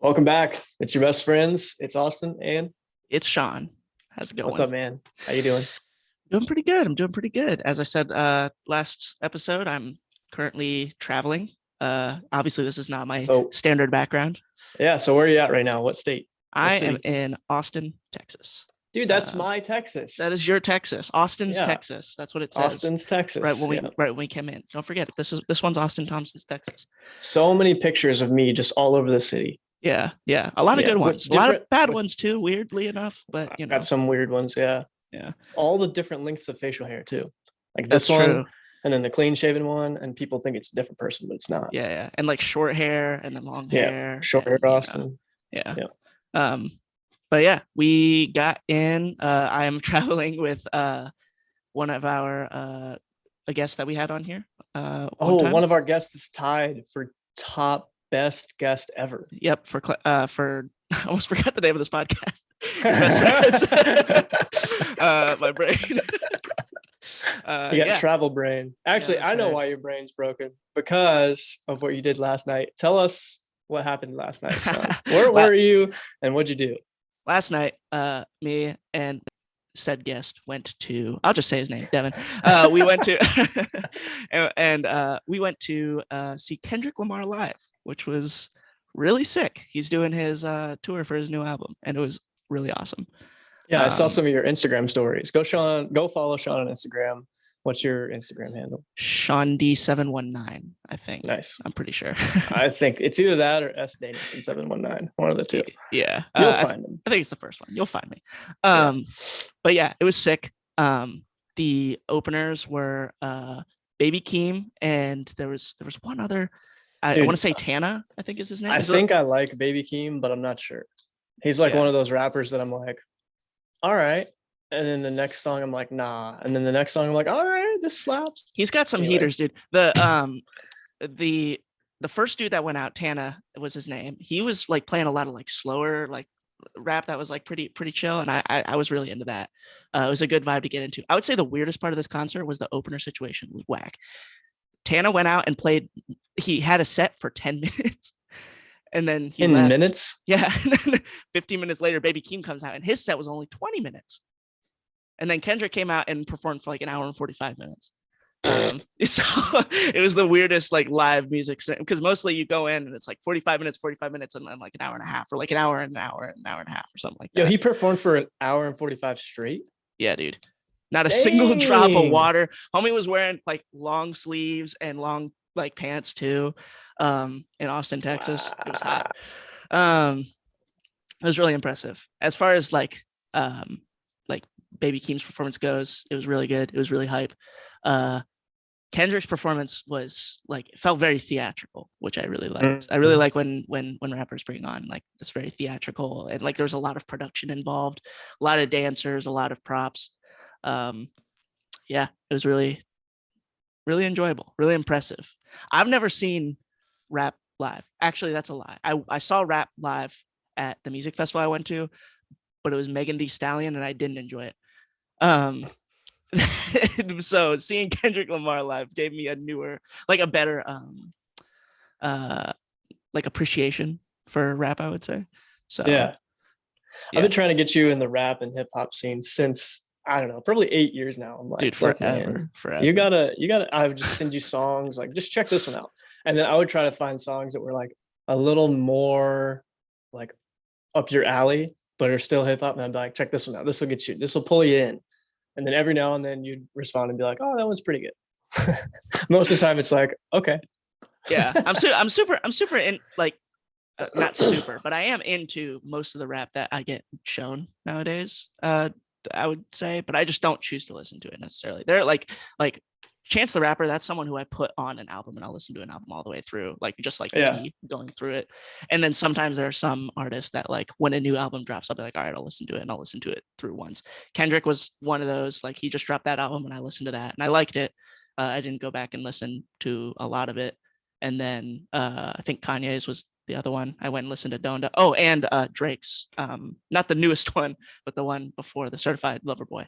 Welcome back. It's your best friends. It's Austin and It's Sean. How's it going? what's up, man? How you doing? Doing pretty good. I'm doing pretty good. As I said last episode, I'm currently traveling. Obviously, this is not my Oh, standard background. yeah. So where are you at right now? What state? What I am city? in Austin, Texas. Dude, that's Uh, my Texas. that is your Texas. Austin's Yeah, Texas. That's what it says. Austin's Right Texas. when we Yeah. right when we came in. Don't forget it. This one's Austin Thompson's Texas. So many pictures of me just all over the city. Yeah, yeah. A lot of Yeah, good with ones. A lot of different bad with ones too, weirdly enough. But got some weird ones. Yeah, yeah. all the different lengths of facial hair too. Like That's this one, true. and then the clean shaven one, and people think it's a different person, but it's not. Yeah, yeah. And like short hair and then long Yeah, hair. short hair And Austin. yeah. Yeah. Um, but yeah, we got in. I am traveling with one of our a guest that we had on here one Oh, one time. of our guests is tied for top best guest ever. Yep, for I almost forgot the name of this podcast. Your best friends. My brain. You got Yeah, travel brain. yeah, Actually, that's I know right. why your brain's broken because of what you did last night. Tell us what happened last night, Sean. Where La- were you and what'd you do? Last night, me and said guest went to, I'll just say his name, Devin. We went to and we went to see Kendrick Lamar live, which was really sick. He's doing his tour for his new album, and it was really awesome. Yeah, I saw um some of your Instagram stories. Go follow Sean on Instagram. What's your Instagram handle? Sean D719, I think. Nice. I'm pretty sure. I think it's either that or S Danielson 719. One of the two. Yeah, You'll find them. I think it's the first one. You'll find me. Yeah. But yeah, it was sick. The openers were Baby Keem, and there was one other. I want to Dude, say Tana, I think is his name. I think I like Baby Keem, but I'm not sure. He's like Yeah, one of those rappers that I'm like, all right. And then the next song, I'm like, nah. And then the next song, I'm like, all right, this slaps. he's got some Anyway, heaters, dude. The the first dude that went out, Tana was his name. He was like playing a lot of like slower like rap that was like pretty chill, and I was really into that. It was a good vibe to get into. I would say the weirdest part of this concert was the opener situation was whack. Tana went out and played. He had a set for 10 minutes, and then he in left. minutes. Yeah, and then 15 minutes later, Baby Keem comes out, and his set was only 20 minutes. And then Kendrick came out and performed for like an hour and 45 minutes. So it was the weirdest like live music because mostly you go in and it's like 45 minutes, and then like an hour and a half, or like an hour and a half, or something like Yo, that. he performed for an hour and 45 straight. Yeah, dude. Not a single drop of Dang. water. Homie was wearing like long sleeves and long like pants too. In Austin, Texas. It was Wow. hot. It was really impressive. As far as like Baby Keem's performance goes, it was really good. It was really hype. Kendrick's performance was like, it felt very theatrical, which I really liked. I really Mhm. like when rappers bring on like this very theatrical, and like there's a lot of production involved, a lot of dancers, a lot of props. Um, yeah, it was really enjoyable, really impressive. I've never seen rap live. Actually, that's a lie. I saw rap live at the music festival I went to, but it was Megan Thee Stallion, and I didn't enjoy it. Um, so seeing Kendrick Lamar live gave me a newer, like a better, uh, like appreciation for rap, I would say. So Yeah. I've yeah, been trying to get you in the rap and hip hop scene since I don't know, probably 8 years now. I'm like, dude, look, man, forever. you gotta, I would just send you songs, like, just check this one out. And then I would try to find songs that were like a little more like up your alley, but are still hip hop. And I'd be like, check this one out. This will get you, this will pull you in. And then every now and then you'd respond and be like, oh, that one's pretty good. Most of the time it's like, okay. Yeah, I'm super in like not super, but I am into most of the rap that I get shown nowadays. I would say, but I just don't choose to listen to it necessarily. They're like Chance the Rapper. That's someone who I put on an album and I'll listen to an album all the way through, like just like Yeah. me going through it. And then sometimes there are some artists that like when a new album drops, I'll be like, all right, I'll listen to it, and I'll listen to it through once. Kendrick was one of those. Like he just dropped that album and I listened to that and I liked it. I didn't go back and listen to a lot of it. And then I think Kanye's was the other one. I went and listened to Donda. Oh, and Drake's, not the newest one, but the one before, the Certified Lover Boy.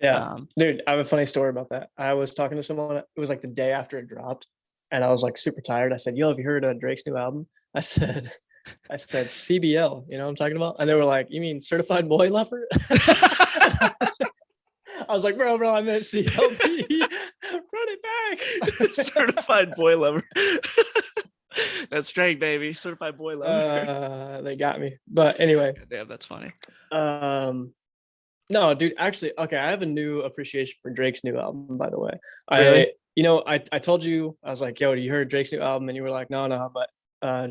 Yeah. Um, Dude, I have a funny story about that. I was talking to someone, it was like the day after it dropped, and I was like super tired. I said, yo, have you heard Drake's new album? I said, I said CBL, you know what I'm talking about? And they were like, you mean certified boy lover? I was like, bro, I meant CLB. Run it back. Certified boy lover. That's straight, baby. Certified boy lover. They got me. But anyway. Damn, that's funny. No, dude, actually, okay, I have a new appreciation for Drake's new album, by the way. Really? I told you, I was like, yo, you heard Drake's new album? And you were like, no, but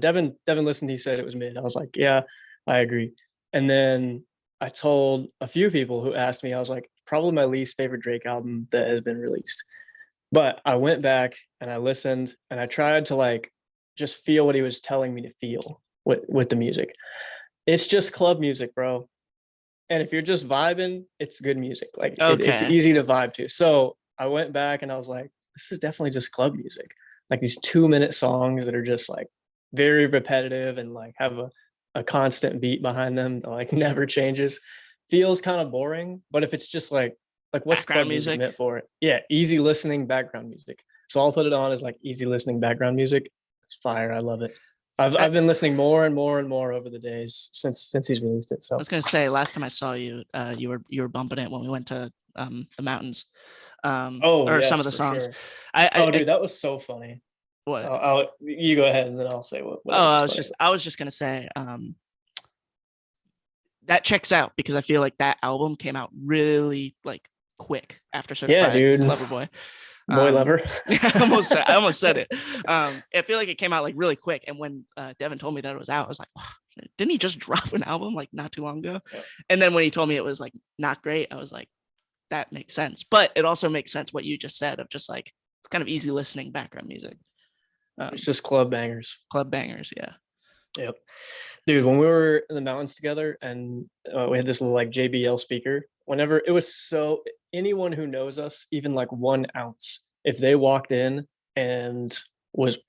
Devin listened, he said it was mid. I was like, yeah, I agree. And then I told a few people who asked me, I was like, probably my least favorite Drake album that has been released. But I went back and I listened and I tried to like just feel what he was telling me to feel with the music. It's just club music, bro. And if you're just vibing, it's good music. Like it's Okay. easy to vibe to. So I went back and I was like, this is definitely just club music. Like these 2-minute songs that are just like very repetitive and like have a constant beat behind them that like never changes. Feels kind of boring, but if it's just like what's Background club music music. meant for? Yeah, easy listening background music. So I'll put it on as like easy listening background music. It's fire. I love it. I've been listening more and more and more over the days since he's released it. So I was gonna say, last time I saw you, you were bumping it when we went to the mountains. oh Or yes, some of the for songs. sure. I Dude, that was so funny. what? You go ahead and then I'll say Oh, whatever. I was just gonna say, that checks out because I feel like that album came out really like quick after Certified dude. Lover Boy. Boy lover. I almost said it. I feel like it came out like really quick. And when Devin told me that it was out, I was like, wow, didn't he just drop an album like not too long ago? Yeah. And then when he told me it was like not great, I was like, that makes sense. But it also makes sense what you just said of just like it's kind of easy listening background music. It's just club bangers. Club bangers, yeah. Yep. Dude, when we were in the mountains together and we had this little like JBL speaker, whenever it was so anyone who knows us, even like 1 ounce, if they walked in and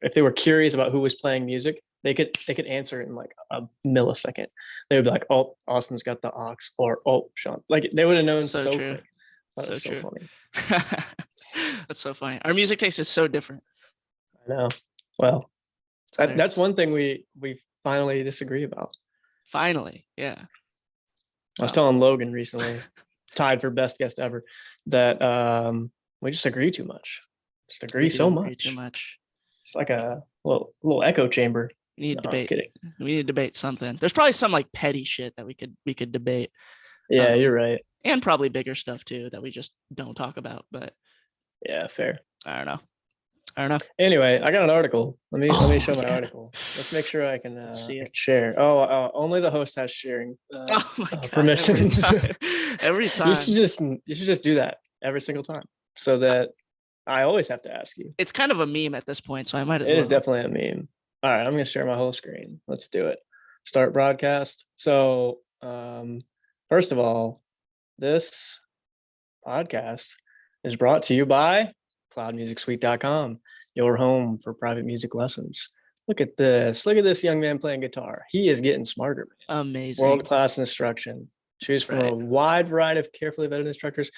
if they were curious about who was playing music, they could answer it in like a millisecond. They would be like, oh, Austin's got the aux, or oh, Sean. Like they would have known so true. quick. That was so funny. That's so funny. Our music taste is so different. I know. Well, that's one thing we finally disagree about. Finally, yeah. I was telling Logan recently, tied for best guest ever, that we just agree too much. Just agree so much. Too much. It's like a little echo chamber. We need to debate. I'm kidding. We need to debate something. There's probably some like petty shit that we could debate. Yeah, you're right. And probably bigger stuff too that we just don't talk about. But yeah, fair. I don't know. Anyway, I got an article. Let me show my article. Let's make sure I can see it. Share. Only the host has sharing oh my God, permission. Every time. You should just do that every single time, so that I always have to ask you. It's kind of a meme at this point, so I might. It is definitely a meme. All right, I'm gonna share my whole screen. Let's do it. Start broadcast. So, first of all, this podcast is brought to you by cloudmusicsuite.com, your home for private music lessons. Look at this. Look at this young man playing guitar. He is getting smarter, man. Amazing. World-class instruction. Choose from a wide variety of carefully vetted instructors.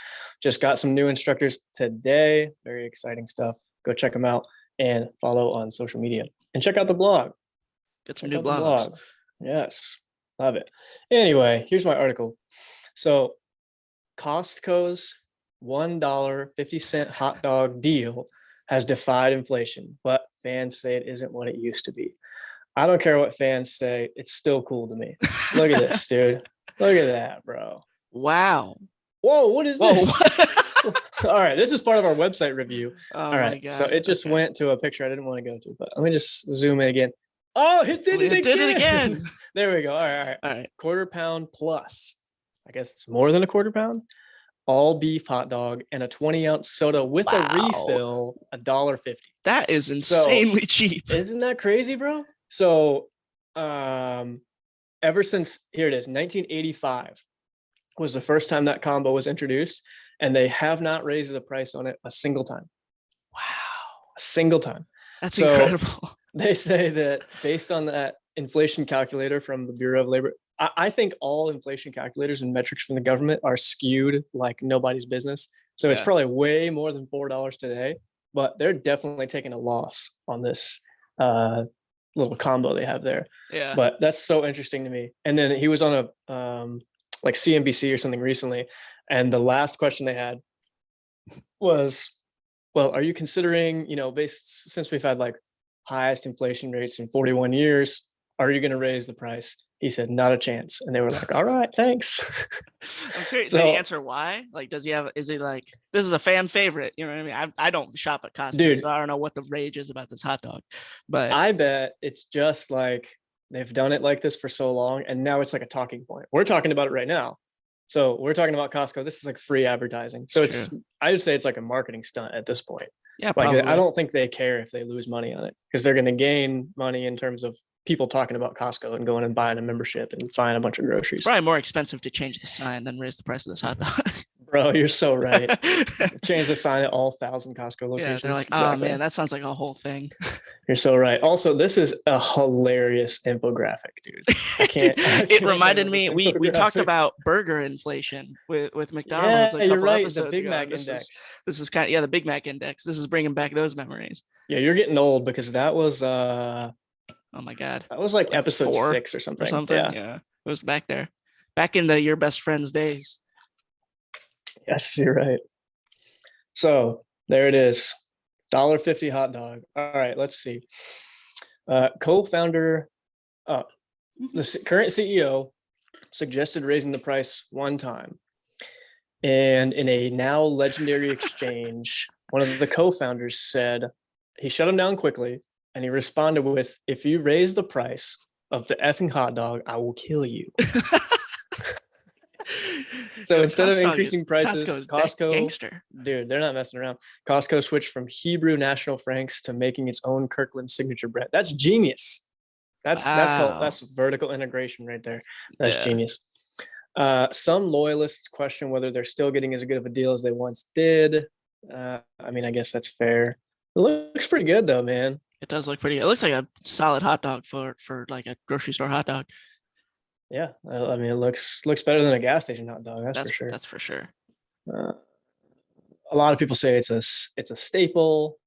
Just got some new instructors today. Very exciting stuff. Go check them out and follow on social media. And check out the blog. Get some new blogs. Yes. Love it. Anyway, here's my article. So Costco's $1.50 hot dog deal has defied inflation, but fans say it isn't what it used to be. I don't care what fans say. It's still cool to me. Look at this, dude. Look at that, bro. Wow. Whoa, what is this? All right, this is part of our website review. Oh, all right, my God. So it just went to a picture I didn't want to go to, but let me just zoom in again. Oh, it did it again. There we go. All right. Quarter pound plus. I guess it's more than a quarter pound. All beef hot dog and a 20-ounce soda with a refill, $1.50. That is insanely cheap. Isn't that crazy, bro? So, ever since, here it is, 1985 was the first time that combo was introduced, and they have not raised the price on it a single time. Wow. A single time. That's incredible. They say that based on that inflation calculator from the Bureau of Labor, I think all inflation calculators and metrics from the government are skewed like nobody's business. So it's probably way more than $4 today, but they're definitely taking a loss on this little combo they have there. Yeah. But that's so interesting to me. And then he was on a like CNBC or something recently, and the last question they had was, well, are you considering, based since we've had like highest inflation rates in 41 years, are you going to raise the price? He said, not a chance. And they were like, all right, thanks. I'm curious. Did he So, answer why? Like, does he have? Is he like, this is a fan favorite? You know what I mean? I don't shop at Costco, dude, so I don't know what the rage is about this hot dog. But I bet it's just like they've done it like this for so long, and now it's like a talking point. We're talking about it right now. So we're talking about Costco. This is like free advertising. So it's true. I would say it's like a marketing stunt at this point. Yeah, Like probably. I don't think they care if they lose money on it, because they're going to gain money in terms of people talking about Costco and going and buying a membership and buying a bunch of groceries. It's probably more expensive to change the sign than raise the price of this hot dog. Bro, you're so right. Change the sign at all 1,000 Costco locations. Yeah, they're like, oh man, that sounds like a whole thing. You're so right. Also, this is a hilarious infographic, dude. I can't. It reminded me. We talked about burger inflation with McDonald's. Yeah, you're right. The Big Mac index. This is kind of the Big Mac index. This is bringing back those memories. Yeah, you're getting old, because that was oh my god, that was like episode 6 or something. Yeah, it was back there, back in the Your Best Friends days. Yes, you're right. So there it is, $1.50 hot dog. All right, let's see. Co-founder, the current CEO suggested raising the price one time, and in a now legendary exchange, one of the co-founders said he shut him down quickly, and he responded with, "If you raise the price of the effing hot dog, I will kill you." So instead of increasing prices, Costco, gangster. Dude, they're not messing around. Costco switched from Hebrew national francs to making its own Kirkland signature bread. That's genius. That's vertical integration right there. That's genius. Some loyalists question whether they're still getting as good of a deal as they once did. I mean, I guess that's fair. It looks pretty good though, man. It does look pretty good. It looks like a solid hot dog for like a grocery store hot dog. Yeah, I mean, it looks better than a gas station hot dog. That's for sure. That's for sure. A lot of people say it's a staple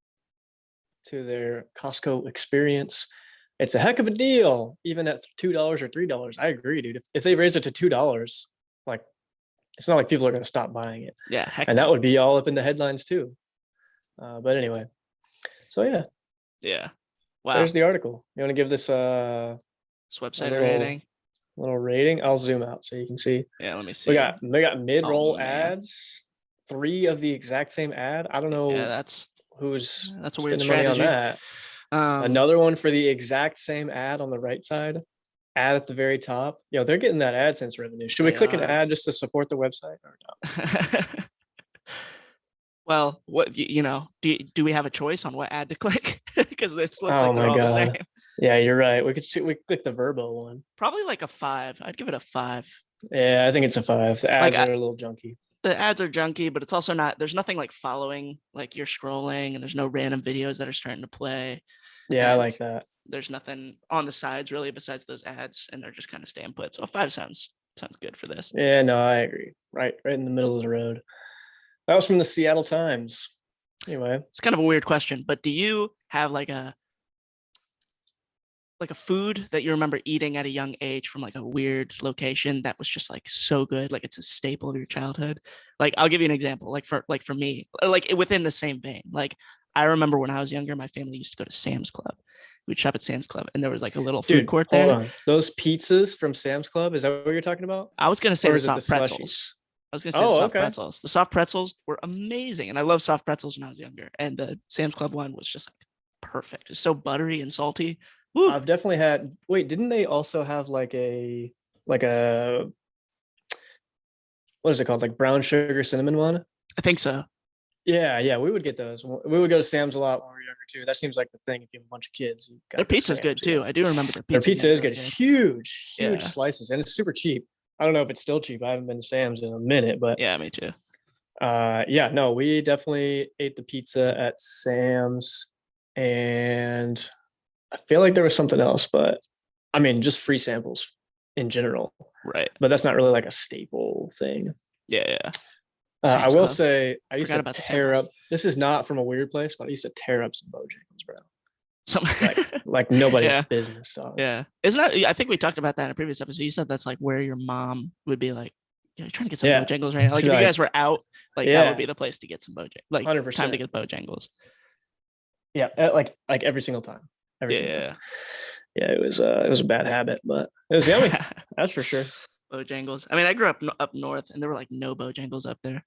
to their Costco experience. It's a heck of a deal, even at $2 or $3. I agree, dude. If they raise it to $2, like, it's not like people are going to stop buying it. Yeah, and that would be all up in the headlines too. But anyway, so yeah. Yeah. Wow. There's the article. You want to give this website rating? Little rating. I'll zoom out so you can see. Yeah, let me see. We got mid-roll ads, 3 of the exact same ad. I don't know. Yeah, that's a weird strategy on that. Another one for the exact same ad on the right side. Ad at the very top. They're getting that AdSense revenue. Should we click an ad just to support the website or no? Well, what do we have a choice on what ad to click? Because it looks like they're all the same. Yeah, you're right. We click the Verbo one. Probably like a 5. I'd give it a 5. Yeah, I think it's a 5. The ads are a little junky. The ads are junky, but it's also not. There's nothing like following. Like you're scrolling, and there's no random videos that are starting to play. Yeah, I like that. There's nothing on the sides really besides those ads, and they're just kind of staying put. So a 5 sounds good for this. Yeah, no, I agree. Right in the middle of the road. That was from the Seattle Times. Anyway, it's kind of a weird question, but do you have like a food that you remember eating at a young age from like a weird location that was just like so good, like it's a staple of your childhood? Like I'll give you an example. Like for me, like within the same vein. Like I remember when I was younger, my family used to go to Sam's Club. We'd shop at Sam's Club, and there was like a little food court there. Hold on. Those pizzas from Sam's Club, is that what you're talking about? I was gonna say the soft pretzels. I was gonna say the soft pretzels. The soft pretzels were amazing, and I loved soft pretzels when I was younger. And the Sam's Club one was just like perfect. It's so buttery and salty. Woo. I've definitely had. Wait, didn't they also have like a what is it called? Like brown sugar cinnamon one? I think so. Yeah, we would get those. We would go to Sam's a lot when we were younger too. That seems like the thing if you have a bunch of kids. Their pizza's good too. I do remember their pizza. Their pizza is good. It's huge slices, and it's super cheap. I don't know if it's still cheap. I haven't been to Sam's in a minute, but yeah, me too. No, we definitely ate the pizza at Sam's, and I feel like there was something else, but I mean, just free samples in general. Right. But that's not really like a staple thing. Yeah. I will say I used to tear up. This is not from a weird place, but I used to tear up some Bojangles, bro. Some like nobody's yeah, business. So yeah. Isn't that? I think we talked about that in a previous episode. You said that's like where your mom would be like, "Yeah, you're trying to get some yeah, Bojangles right now." Like she's if you like, guys were out, like that would yeah, be the place to get some like time to 100%. get Bojangles. Yeah, like every single time, every single time. Yeah. Yeah, it was a bad habit, but it was yummy. That's for sure. Bojangles. I mean, I grew up up north, and there were like no Bojangles up there.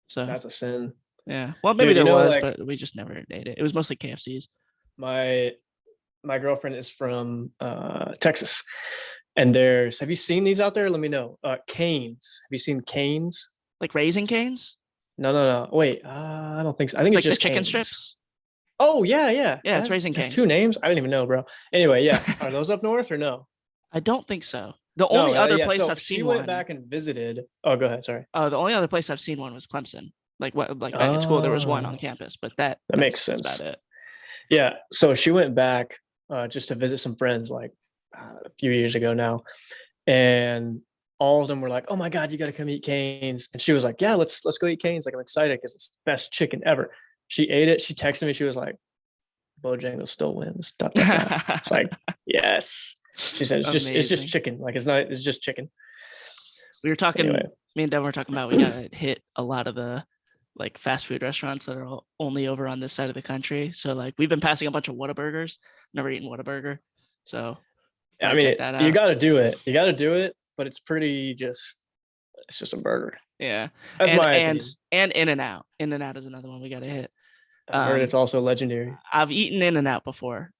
So That's a sin, yeah. Well, maybe dude. You there know, was, like but we just never ate it. It was mostly KFCs. my my girlfriend is from Texas, and there's have you seen these out there? Let me know. Canes. Have you seen Canes? Like Raising Canes. No. Wait, I don't think so. I think It's it's like the just chicken Canes. strips. Oh yeah. Yeah, it's Raising That's Canes. two names. I didn't even know, bro. Anyway, yeah. Are those up north or no? I don't think so. The No, only other yeah. place So I've she seen went one. back and visited. Oh, go ahead. Sorry. The only other place I've seen one was Clemson. Like what? Like back at school, there was one on Oh, campus, but that makes that's about sense. it. Yeah. So she went back just to visit some friends like a few years ago now, and all of them were like, "Oh my god, you got to come eat Canes." And she was like, "Yeah, let's go eat Canes. Like I'm excited because it's the best chicken ever." She ate it. She texted me. She was like, "Bojangles still wins." Dot dot dot. It's like, yes. She said it's just Amazing. chicken. Like it's just chicken. We were talking. Anyway. Me and Devin were talking about we gotta hit a lot of the like fast food restaurants that are only over on this side of the country. So like we've been passing a bunch of Whataburgers. Never eaten Whataburger, so I gotta mean, check that you out. got to do it. You got to do it, but it's pretty just. It's just a burger. Yeah, That's my opinion. and In-N-Out. In-N-Out is another one we gotta hit. I've heard it's also legendary. I've eaten In-N-Out before,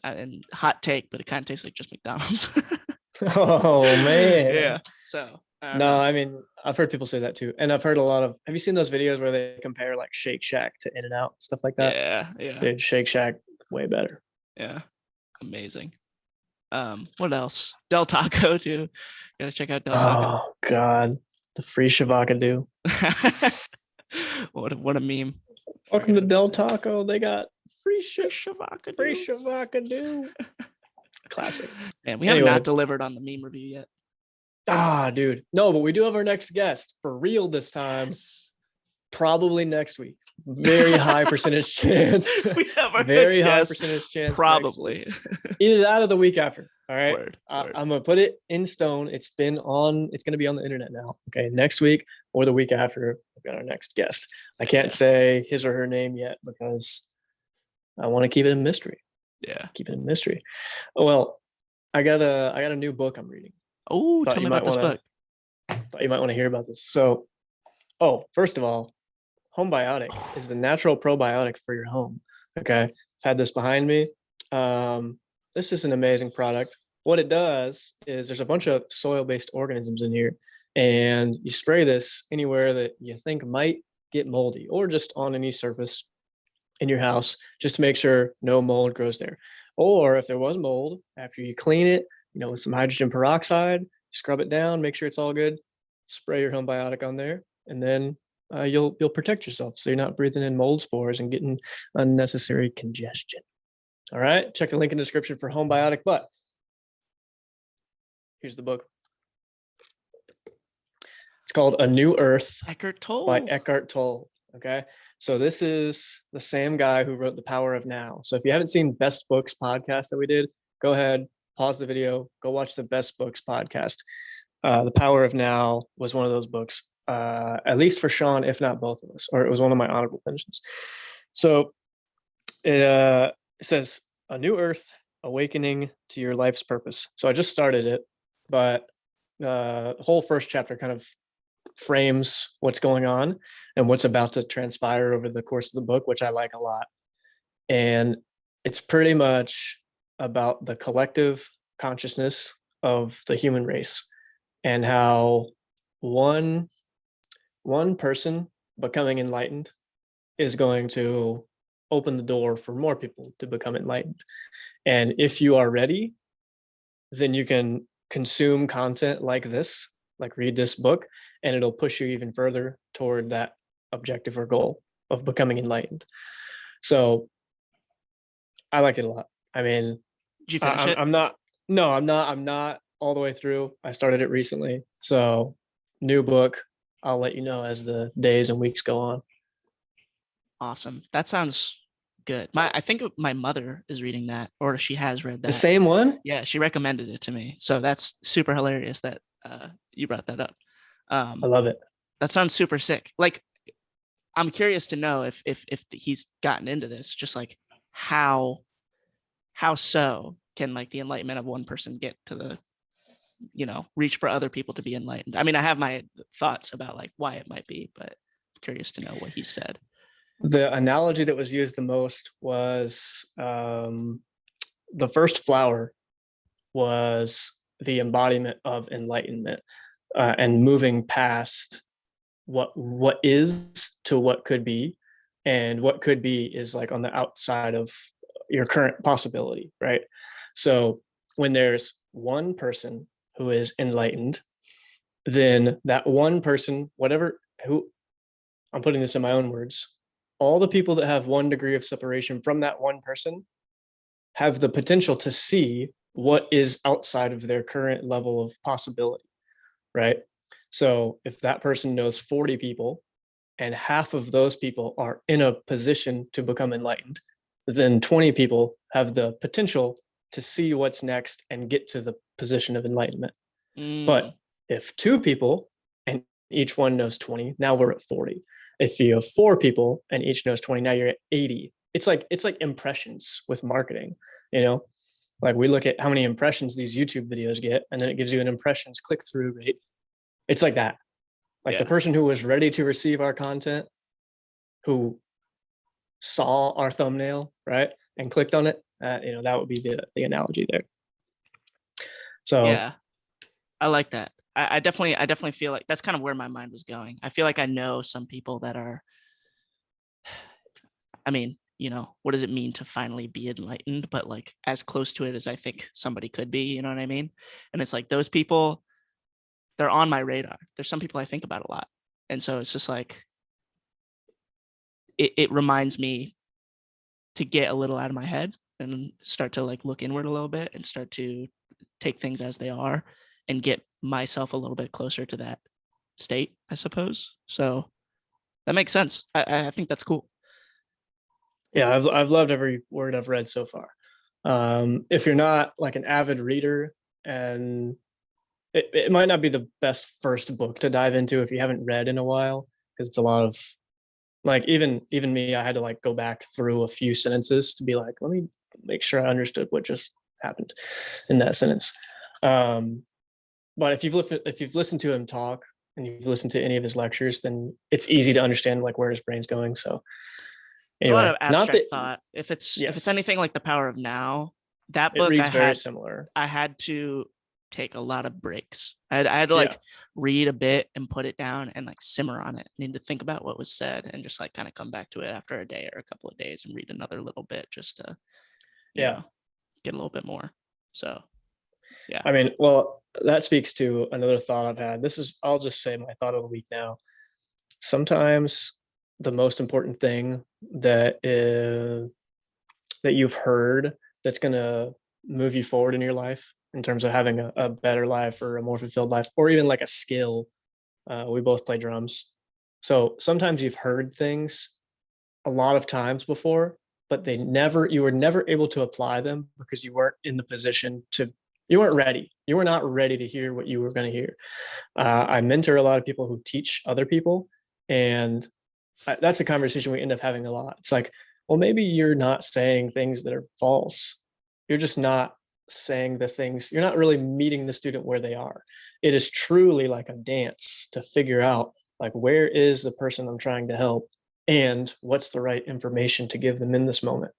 and hot take, but it kind of tastes like just McDonald's. Oh man. Yeah. So No, I mean I've heard people say that too, and I've heard a lot of. Have you seen those videos where they compare like Shake Shack to In-N-Out stuff like that? Yeah. Dude, Shake Shack way better. Yeah. Amazing. What else? Del Taco too. Gotta check out Del Taco. Oh god, the free shavakadu. What a meme. Welcome to Del Taco. They got free Shavakadu. free shavakadu. Classic. Man, we have Anyway. not delivered on the meme review yet. Ah, dude. No, but we do have our next guest for real this time. Yes. Probably next week. Very high percentage chance. We have our Very next high guest, percentage chance. probably. Either that or the week after. All right. Word. I'm gonna put it in stone. It's gonna be on the internet now. Okay. Next week or the week after, we've got our next guest. I can't say his or her name yet because I want to keep it a mystery. Yeah. Keep it a mystery. Well, I got a new book I'm reading. Oh, tell me about this book. Thought you might want to hear about this. So, first of all, HomeBiotic is the natural probiotic for your home. Okay, I've had this behind me. This is an amazing product. What it does is there's a bunch of soil-based organisms in here, and you spray this anywhere that you think might get moldy, or just on any surface in your house, just to make sure no mold grows there. Or if there was mold, after you clean it, with some hydrogen peroxide, scrub it down, make sure it's all good, spray your HomeBiotic on there, and then you'll protect yourself so you're not breathing in mold spores and getting unnecessary congestion. All right, check the link in the description for HomeBiotic. But here's the book. It's called A New Earth Eckhart Tolle. by Eckhart Tolle. Okay, so this is the same guy who wrote The Power of Now. So if you haven't seen Best Books podcast that we did, go ahead, pause the video, go watch the Best Books podcast. The Power of Now was one of those books, at least for Sean, if not both of us, or it was one of my honorable mentions. So it says, A New Earth, Awakening to Your Life's Purpose. So I just started it, but the whole first chapter kind of frames what's going on and what's about to transpire over the course of the book, which I like a lot. And it's pretty much about the collective consciousness of the human race and how one person becoming enlightened is going to open the door for more people to become enlightened. And if you are ready, then you can consume content like this, like read this book, and it'll push you even further toward that objective or goal of becoming enlightened. So I liked it a lot. I mean, Did you finish it? I'm not all the way through. I started it recently. So new book. I'll let you know as the days and weeks go on. Awesome. That sounds good. I think my mother is reading that, or she has read The that. same one? Yeah, she recommended it to me. So that's super hilarious that you brought that up. I love it. That sounds super sick. Like, I'm curious to know if he's gotten into this, just like how so can like the enlightenment of one person get to the, reach for other people to be enlightened. I mean, I have my thoughts about like why it might be, but I'm curious to know what he said. The analogy that was used the most was the first flower was the embodiment of enlightenment, and moving past what is to what could be, and what could be is like on the outside of your current possibility, right? So when there's one person who is enlightened, then that one person, whatever, who, I'm putting this in my own words, all the people that have 1 degree of separation from that one person have the potential to see what is outside of their current level of possibility, right? So if that person knows 40 people and half of those people are in a position to become enlightened, then 20 people have the potential to see what's next and get to the position of enlightenment. But if 2 people and each one knows 20, now we're at 40. If you have 4 people and each knows 20, now you're at 80. It's like impressions with marketing, you know? Like we look at how many impressions these YouTube videos get, and then it gives you an impressions click-through rate. It's like that. Like the person who was ready to receive our content, who saw our thumbnail, right, and clicked on it, that would be the analogy there. So yeah, I like that. I definitely feel like that's kind of where my mind was going. I feel like I know some people that are, I mean, what does it mean to finally be enlightened, but like as close to it as I think somebody could be, you know what I mean? And it's like those people, they're on my radar. There's some people I think about a lot. And so it's just like, it reminds me to get a little out of my head and start to like look inward a little bit and start to take things as they are and get myself a little bit closer to that state, I suppose. So that makes sense. I think that's cool. yeah, I've loved every word I've read so far. If you're not like an avid reader, and it might not be the best first book to dive into if you haven't read in a while, because it's a lot of, like, even me, I had to like go back through a few sentences to be like, let me make sure I understood what just happened in that sentence. But if you've listened to him talk and you've listened to any of his lectures, then it's easy to understand like where his brain's going. So It's a lot anyway, of not abstract that, thought. If it's yes, anything like The Power of Now, that it book reads very similar. I had to take a lot of breaks. I had to Yeah, like read a bit and put it down and like simmer on it. I need to think about what was said and just like kind of come back to it after a day or a couple of days and read another little bit just to, yeah. get a little bit more. So yeah. I mean, well, that speaks to another thought I've had. I'll just say my thought of the week now. Sometimes the most important thing that you've heard that's going to move you forward in your life in terms of having a better life or a more fulfilled life, or even like a skill. We both play drums. So sometimes you've heard things a lot of times before, but you were never able to apply them because you weren't in the position to, you weren't ready. You were not ready to hear what you were going to hear. I mentor a lot of people who teach other people, and that's a conversation we end up having a lot. It's like, well, maybe you're not saying things that are false. You're just not saying the things, you're not really meeting the student where they are. It is truly like a dance to figure out like, where is the person I'm trying to help and what's the right information to give them in this moment.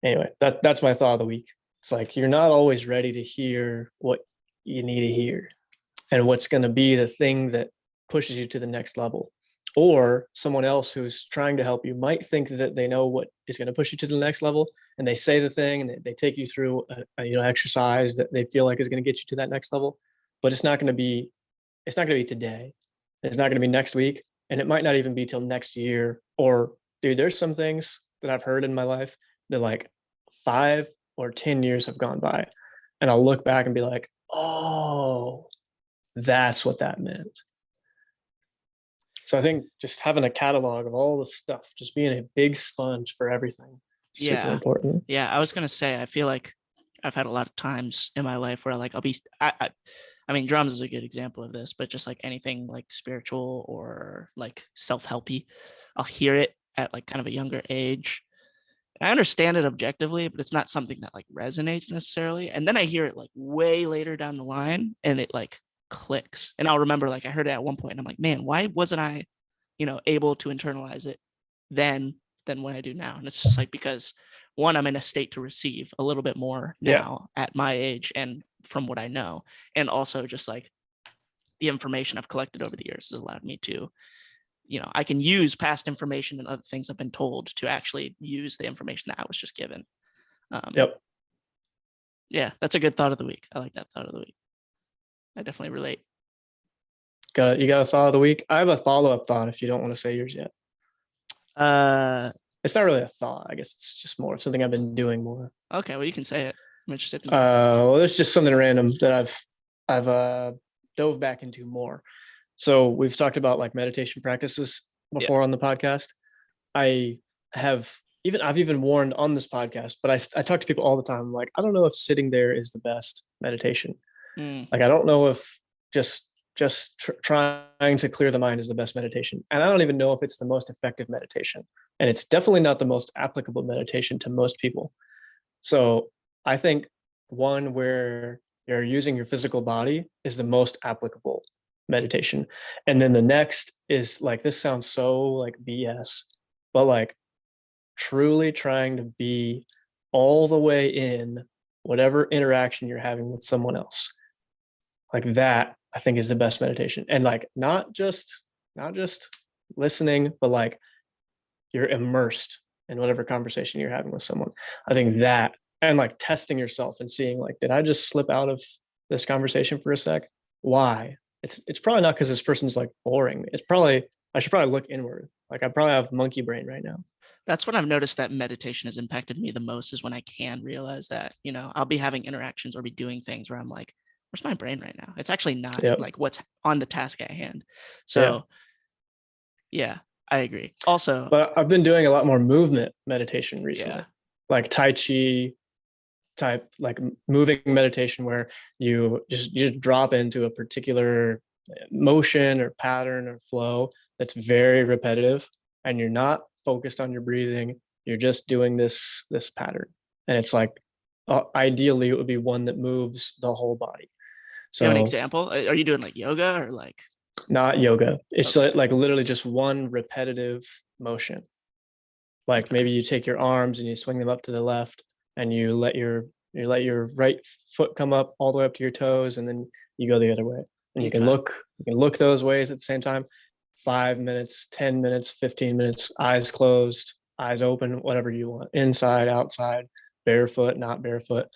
Anyway, that's my thought of the week. It's like, you're not always ready to hear what you need to hear and what's going to be the thing that pushes you to the next level. Or someone else who's trying to help you might think that they know what is going to push you to the next level, and they say the thing and they take you through a exercise that they feel like is going to get you to that next level, but it's not going to be today. It's not going to be next week, and it might not even be till next year. Or, dude, there's some things that I've heard in my life that like 5 or 10 years have gone by, and I'll look back and be like, oh, that's what that meant. So I think just having a catalog of all the stuff, just being a big sponge for everything, super Yeah. important. Yeah. I was gonna say, I feel like I've had a lot of times in my life where like I mean, drums is a good example of this, but just like anything like spiritual or like self-helpy, I'll hear it at like kind of a younger age. I understand it objectively, but it's not something that like resonates necessarily. And then I hear it like way later down the line and it like clicks. And I'll remember like I heard it at one point and I'm like, man, why wasn't I, able to internalize it then than when I do now? And it's just like because one, I'm in a state to receive a little bit more Yeah. now at my age and from what I know. And also just like the information I've collected over the years has allowed me to I can use past information and other things I've been told to actually use the information that I was just given. Yep. Yeah, that's a good thought of the week. I like that thought of the week. I definitely relate. You got a thought of the week? I have a follow-up thought if you don't want to say yours yet. It's not really a thought. I guess it's just more something I've been doing more. Okay, well, you can say it. I'm interested. Well, it's just something random that I've dove back into more. So we've talked about like meditation practices before on the podcast. I've even warned on this podcast, but I talk to people all the time. Like, I don't know if sitting there is the best meditation. Like, I don't know if trying to clear the mind is the best meditation. And I don't even know if it's the most effective meditation. And it's definitely not the most applicable meditation to most people. So I think one where you're using your physical body is the most applicable meditation. And then the next is like, this sounds so like BS, but like truly trying to be all the way in whatever interaction you're having with someone else. Like that, I think is the best meditation. And like not just listening, but like you're immersed in whatever conversation you're having with someone. I think that, and like testing yourself and seeing like, did I just slip out of this conversation for a sec? Why? It's probably not because this person's like boring. I should probably look inward. Like I probably have monkey brain right now. That's when I've noticed that meditation has impacted me the most is when I can realize that, I'll be having interactions or be doing things where I'm like, where's my brain right now? It's actually not like what's on the task at hand. So yeah, I agree. Also, but I've been doing a lot more movement meditation recently, like Tai Chi type, like moving meditation where you just drop into a particular motion or pattern or flow that's very repetitive, and you're not focused on your breathing. You're just doing this pattern, and it's like ideally it would be one that moves the whole body. So, you have an example? Are you doing like yoga or like? Not yoga. It's like literally just one repetitive motion. Like maybe you take your arms and you swing them up to the left, and you let your right foot come up all the way up to your toes, and then you go the other way. And you can look those ways at the same time. 5 minutes, 10 minutes, 15 minutes, eyes closed, eyes open, whatever you want. Inside, outside, barefoot, not barefoot.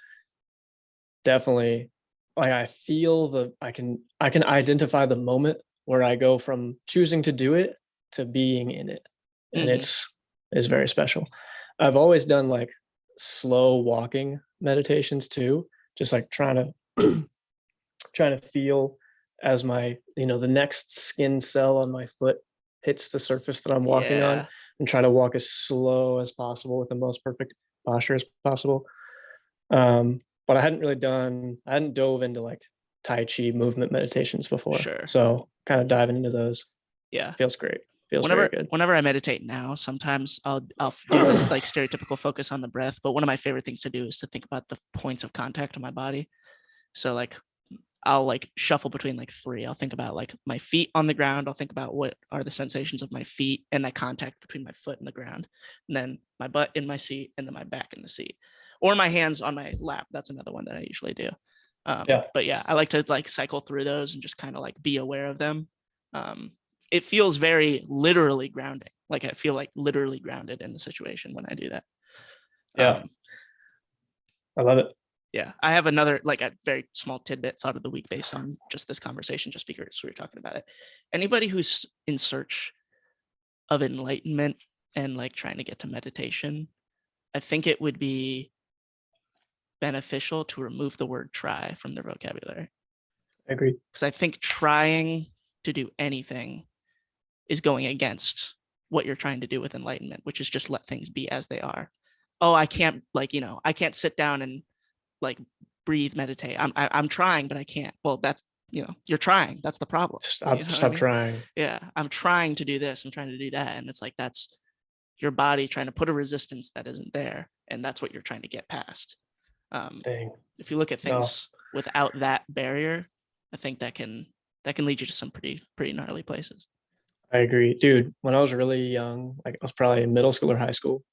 Definitely, like I feel I can identify the moment where I go from choosing to do it to being in it. And it's very special. I've always done like slow walking meditations too, just like trying to feel as my, the next skin cell on my foot hits the surface that I'm walking on, and try to walk as slow as possible with the most perfect posture as possible. But I hadn't dove into like Tai Chi movement meditations before. Sure. So kind of diving into those. Yeah. Feels great. Feels very good. Whenever I meditate now, sometimes I'll do this like stereotypical focus on the breath. But one of my favorite things to do is to think about the points of contact on my body. So like I'll like shuffle between like three. I'll think about like my feet on the ground. I'll think about what are the sensations of my feet and that contact between my foot and the ground. And then my butt in my seat and then my back in the seat. Or my hands on my lap. That's another one that I usually do. But yeah, I like to like cycle through those and just kind of like be aware of them. It feels very literally grounding. Like I feel like literally grounded in the situation when I do that. I love it. Yeah, I have another like a very small tidbit thought of the week based on just this conversation, just because we were talking about it. Anybody who's in search of enlightenment and like trying to get to meditation, I think it would be beneficial to remove the word try from their vocabulary. I agree. Because I think trying to do anything is going against what you're trying to do with enlightenment, which is just let things be as they are. Oh, I can't, like, I can't sit down and like breathe, meditate. I'm trying, but I can't. Well, that's, you're trying. That's the problem. Stop trying. Yeah, I'm trying to do this. I'm trying to do that, and it's like that's your body trying to put a resistance that isn't there, and that's what you're trying to get past. Dang. If you look at things without that barrier, I think that can lead you to some pretty gnarly places. I agree, dude. When I was really young, like I was probably in middle school or high school,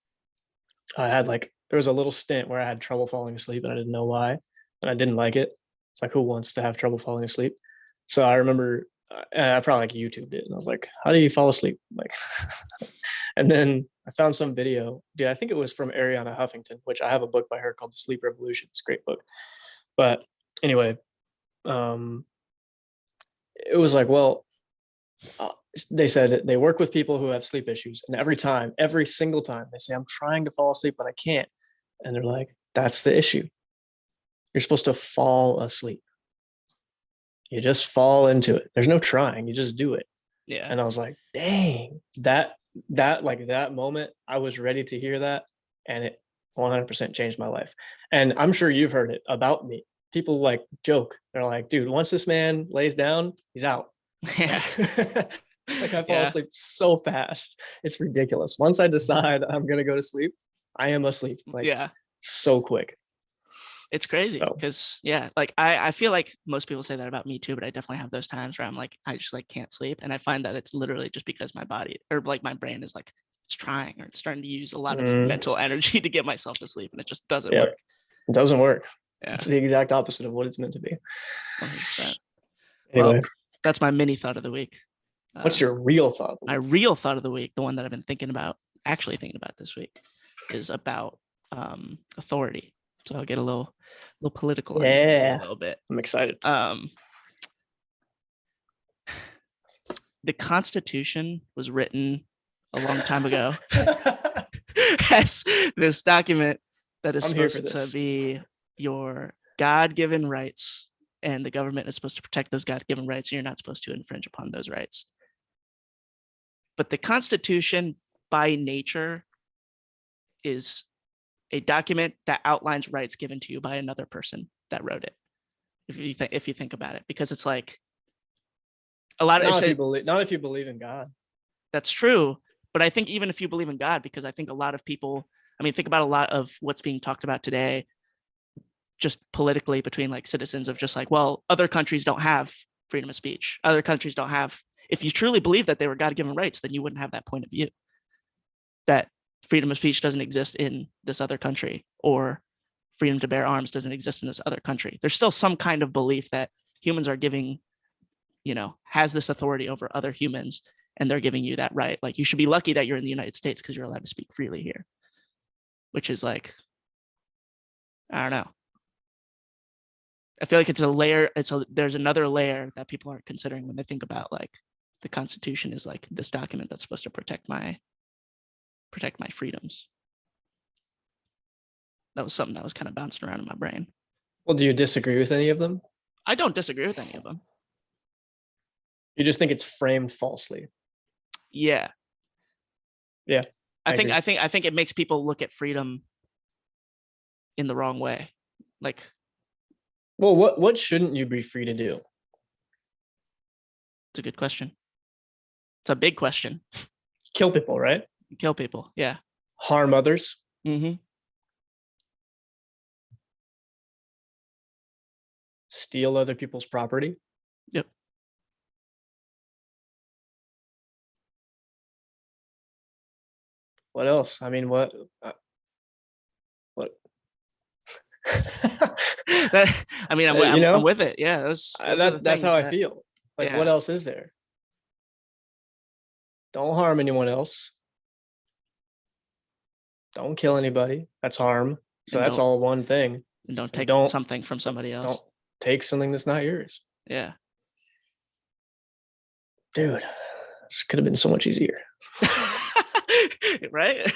I had there was a little stint where I had trouble falling asleep and I didn't know why, and I didn't like it. It's like, who wants to have trouble falling asleep? So I remember, and I probably like YouTubed it, and I was like, how do you fall asleep? Like, and then I found some video, dude. I think it was from Ariana Huffington, which I have a book by her called The Sleep Revolution. It's a great book. But anyway, um, it was like, well, they said they work with people who have sleep issues, and every single time, they say, I'm trying to fall asleep, but I can't. And they're like, that's the issue. You're supposed to fall asleep. You just fall into it. There's no trying. You just do it. Yeah. And I was like, dang, that moment, I was ready to hear that. And it 100% changed my life. And I'm sure you've heard it about me. People like joke. They're like, dude, once this man lays down, he's out. Yeah. Like I fall asleep so fast. It's ridiculous. Once I decide I'm going to go to sleep, I am asleep. Like, so quick. It's crazy because like I feel like most people say that about me too, but I definitely have those times where I'm like, I just like can't sleep. And I find that it's literally just because my body or like my brain is like, it's trying or it's starting to use a lot of mental energy to get myself to sleep. And it just doesn't work. It doesn't work. Yeah. It's the exact opposite of what it's meant to be. 100%. Anyway, well, that's my mini thought of the week. What's your real thought? My real thought of the week, the one that I've been actually thinking about this week, is about authority. So I'll get a little political. Yeah, a little bit. I'm excited. The Constitution was written a long time ago as this document that is supposed to be your God-given rights, and the government is supposed to protect those God-given rights, and you're not supposed to infringe upon those rights. But the Constitution, by nature, is a document that outlines rights given to you by another person that wrote it. If you think about it, because it's like a lot of not if you believe in God. That's true, but I think even if you believe in God, because I think a lot of people, think about a lot of what's being talked about today, just politically between like citizens of just like, well, other countries don't have freedom of speech. Other countries don't have. If you truly believe that they were God-given rights, then you wouldn't have that point of view. That freedom of speech doesn't exist in this other country, or freedom to bear arms doesn't exist in this other country. There's still some kind of belief that humans are giving, has this authority over other humans, and they're giving you that right. Like, you should be lucky that you're in the United States because you're allowed to speak freely here, which is like, I don't know. I feel like it's a layer. There's another layer that people aren't considering when they think about like the Constitution is like this document that's supposed to protect my freedoms. That was something that was kind of bouncing around in my brain. Well, do you disagree with any of them? I don't disagree with any of them. You just think it's framed falsely. Yeah. Yeah. I think it makes people look at freedom in the wrong way. Like, well, what shouldn't you be free to do? It's a good question. It's a big question. Kill people, right? Kill people, yeah. Harm others. Mm-hmm. Steal other people's property. Yep. What else? What? I'm with it. Yeah, that's how I feel. Like, what else is there? Don't harm anyone else. Don't kill anybody. That's harm. So that's all one thing. And don't take something from somebody else. Don't take something that's not yours. Yeah. Dude, this could have been so much easier. Right?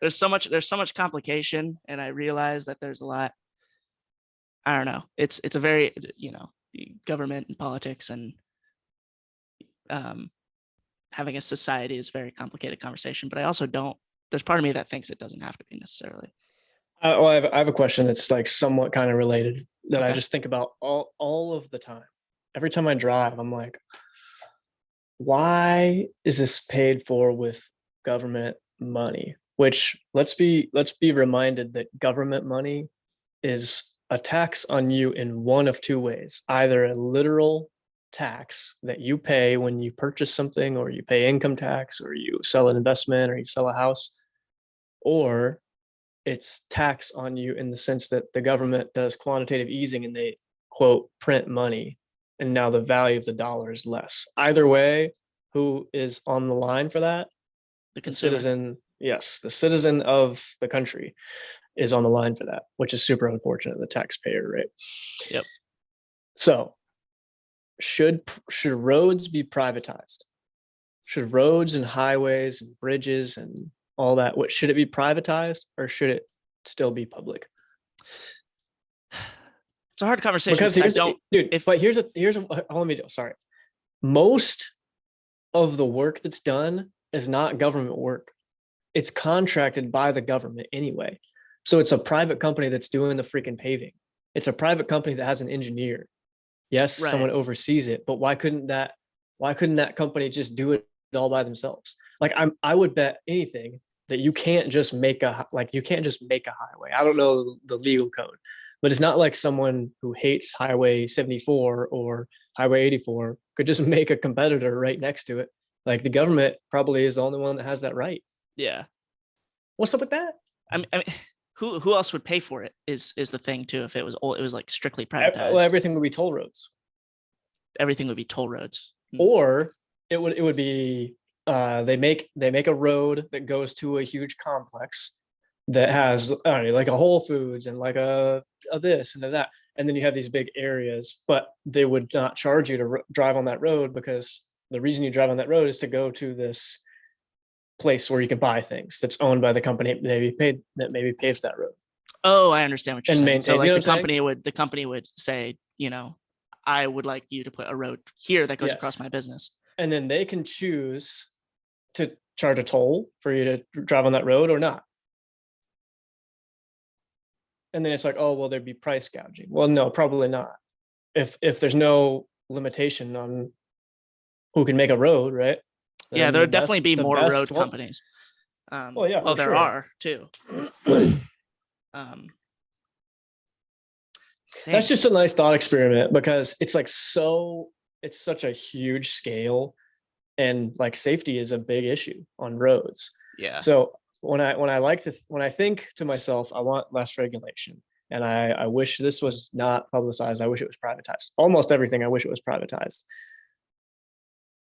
There's so much complication, and I realize that there's a lot. I don't know. It's a very, government and politics and having a society is a very complicated conversation, but I also don't. There's part of me that thinks it doesn't have to be necessarily. Well, I have a question that's like somewhat kind of related that I Okay. just think about all of the time. Every time I drive, I'm like, why is this paid for with government money? Which let's be reminded that government money is a tax on you in one of two ways: either a literal tax that you pay when you purchase something, or you pay income tax, or you sell an investment, or you sell a house, or it's tax on you in the sense that the government does quantitative easing and they quote print money, and now the value of the dollar is less. Either way, who is on the line for that? The The consumer. citizen. Yes, the citizen of the country is on the line for that, which is super unfortunate. The taxpayer, right? Yep. So should roads be privatized? Should roads and highways and bridges and all that, what should it be privatized, or should it still be public? It's a hard conversation Because because I don't. dude, If but here's a let me do. Sorry, most of the work that's done is not government work. It's contracted by the government anyway. So it's a private company that's doing the freaking paving. It's a private company that has an engineer. Yes, right, someone oversees it, but why couldn't that company just do it all by themselves? Like I would bet anything that you can't just make a highway. I don't know the legal code, but it's not like someone who hates Highway 74 or Highway 84 could just make a competitor right next to it. Like the government probably is the only one that has that right. yeah. What's up with that? I mean, who else would pay for it is the thing too. If it was like strictly Well, privatized, everything would be toll roads, everything would be toll roads. or it would be they make a road that goes to a huge complex that has, I don't know, like a Whole Foods and like a this and a that, and then you have these big areas, but they would not charge you to drive on that road, because the reason you drive on that road is to go to this place where you can buy things that's owned by the company that maybe paves that road Oh, I understand what you're and saying. So maintain. You like know what I'm saying? the company would say, I would like you to put a road here that goes across Yes, my business. and then they can choose to charge a toll for you to drive on that road or not. And then it's like, oh well, there'd be price gouging. Well, no, probably not. If there's no limitation on who can make a road, right? Yeah, Then there would definitely be the more best road companies. well yeah, Well, for there sure. are too, but um, That's dang, just a nice thought experiment, because it's like it's such a huge scale, and like safety is a big issue on roads. yeah, So when I think to myself, I want less regulation, and I wish this was not publicized. I wish it was privatized. Almost everything I wish it was privatized.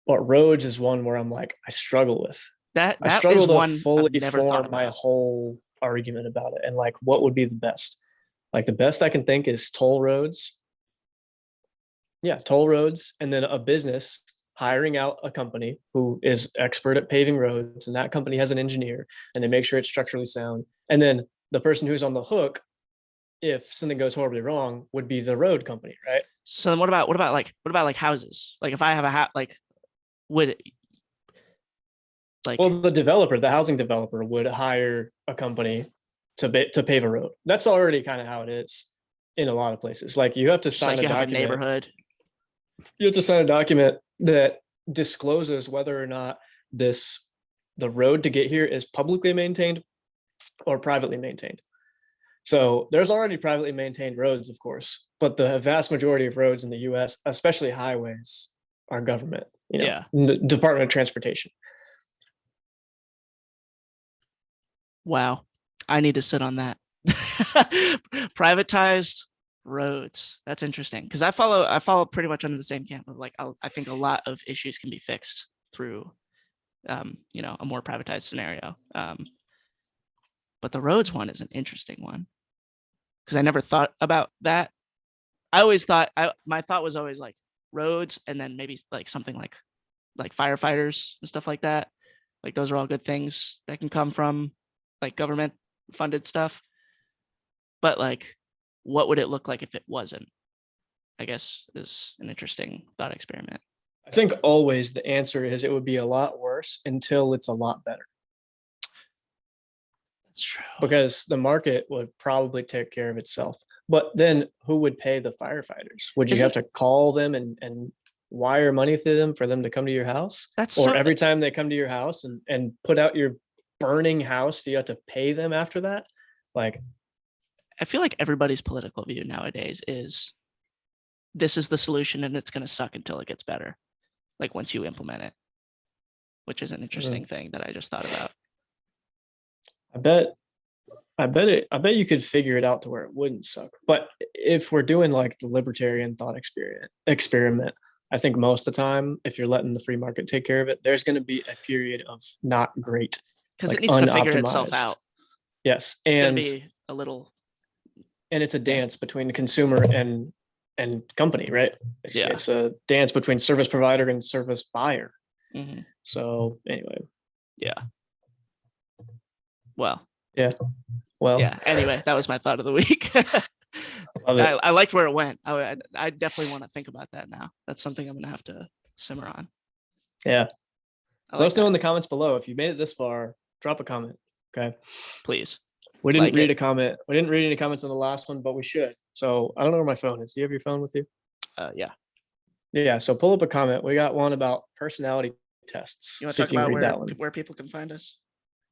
But roads is one where I'm like, I struggle with. I that is struggle to one I've fully never thought form my about. whole argument about it, and like what would be the best. Like the best I can think is toll roads. Yeah, toll roads, and then a business hiring out a company who is expert at paving roads, and that company has an engineer, and they make sure it's structurally sound. And then the person who's on the hook if something goes horribly wrong would be the road company, right? So then what about like houses? Like if I have a house, like would like Well, the housing developer, would hire a company to pave a road. That's already kind of how it is in a lot of places. Like you have to just sign like a you have a document. neighborhood? You have to sign a document that discloses whether or not this the road to get here is publicly maintained or privately maintained. So there's already privately maintained roads, of course, but the vast majority of roads in the U.S., especially highways, are government. Yeah. The Department of Transportation. Wow. I need to sit on that. Privatized roads. That's interesting because I follow pretty much under the same camp of like I think a lot of issues can be fixed through a more privatized scenario. But the roads one is an interesting one because I never thought about that. I always thought my thought was always like roads and then maybe like something like firefighters and stuff like that. Like those are all good things that can come from like government funded stuff. But like, what would it look like if it wasn't? I guess is an interesting thought experiment. I think always the answer is it would be a lot worse until it's a lot better. That's true. Because the market would probably take care of itself. But then who would pay the firefighters? Would you have to call them and wire money to them for them to come to your house? That's or so, every time they come to your house and put out your burning house, do you have to pay them after that? Like, I feel like everybody's political view nowadays is this is the solution and it's going to suck until it gets better. Like once you implement it, which is an interesting thing that I just thought about. I bet you could figure it out to where it wouldn't suck. But if we're doing like the libertarian thought experiment, I think most of the time, if you're letting the free market take care of it, there's going to be a period of not great, because like it needs to figure itself unoptimized. out. Yes, It's going to be a little, and it's a dance between the consumer and company, right? It's a dance between service provider and service buyer. Mhm. So anyway, yeah. Well, yeah. Well, yeah. Anyway, that was my thought of the week. love it. I liked where it went. I definitely want to think about that now. That's something I'm going to have to simmer on. Yeah. Let us know in the comments below if you made it this far. Drop a comment. Okay. Please. We didn't read a comment. We didn't read any comments on the last one, but we should. So I don't know where my phone is. Do you have your phone with you? Yeah. Yeah. So pull up a comment. We got one about personality tests. You want to talk about where people can find us?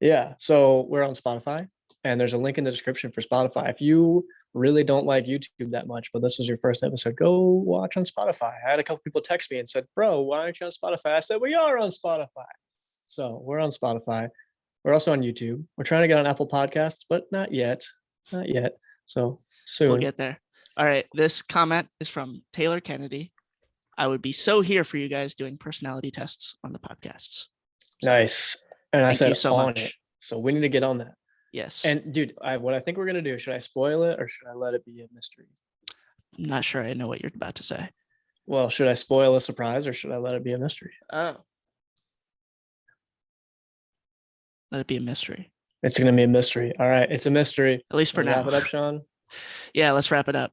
Yeah. So we're on Spotify, and there's a link in the description for Spotify. If you really don't like YouTube that much, but this was your first episode, go watch on Spotify. I had a couple people text me and said, "Bro, why aren't you on Spotify?" I said, "We are on Spotify." So we're on Spotify. We're also on YouTube. We're trying to get on Apple Podcasts, but not yet. Not yet. So soon. We'll get there. All right. This comment is from Taylor Kennedy. I would be so here for you guys doing personality tests on the podcasts. So, nice. And I said you so on much. it. So we need to get on that. Yes. And dude, what I think we're going to do, should I spoil it or should I let it be a mystery? I'm not sure I know what you're about to say. Well, should I spoil a surprise or should I let it be a mystery? Oh. Let it be a mystery. It's going to be a mystery. All right. It's a mystery. At least for now. Wrap it up, Sean. Yeah, let's wrap it up.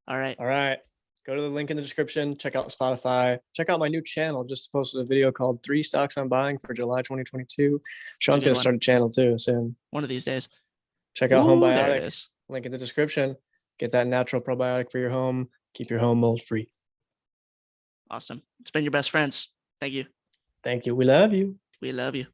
All right. All right. Go to the link in the description. Check out Spotify. Check out my new channel. Just posted a video called 3 Stocks I'm Buying for July 2022. Sean's going to start a channel too soon. One of these days. Check out HomeBiotic. Link in the description. Get that natural probiotic for your home. Keep your home mold free. Awesome. It's been your best friends. Thank you. Thank you. We love you. We love you.